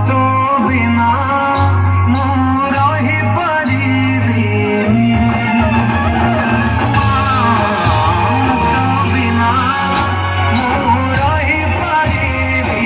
तो बिना ମୁଁ ରହିପାରିବି तो बिना ମୁଁ ରହିପାରିବି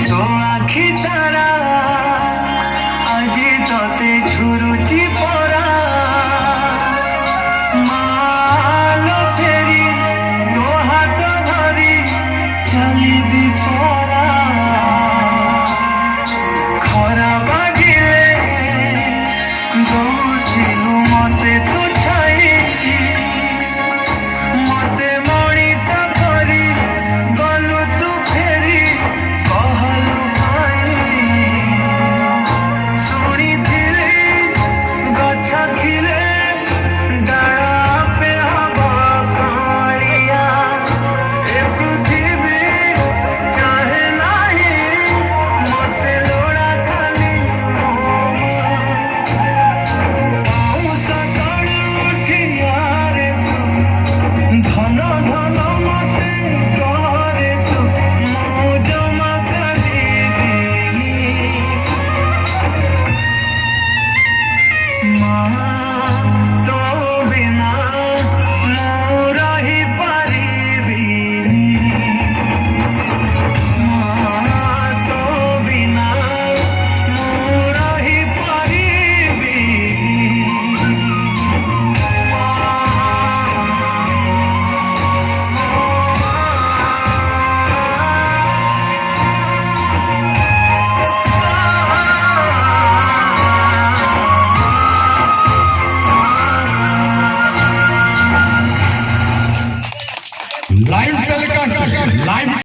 तो आखि तारा আজি तते झुरुची परा मालो फेरी तो हाथ धरी चलिबी परा खरा बाजिले दौथिलु मते तू छाई मते मणिष करी गलु तू फेरी कहलु ଶୁଣିଥିଲି ଗଛ ଥିଲେ ଡାଳ ଆପେ ହବ କଅଁଳିଆ ଏ ପୃଥିବୀ ଚାହେଁ ନାହିଁ ମତେ ଲୋଡ଼ା ଖାଲି ପାଉଁଶ ତଳୁ ଉଠିଆରେ ତୁ ଧନ ଧନ ମତେ କରେ ତୁ ମୁଁ ଜମା କରିବିନି तो बिना ମୁଁ ରହିପାରିବିନି तो बिना ମୁଁ ରହିପାରିବିନି लाइव टेलीकास्ट लाइव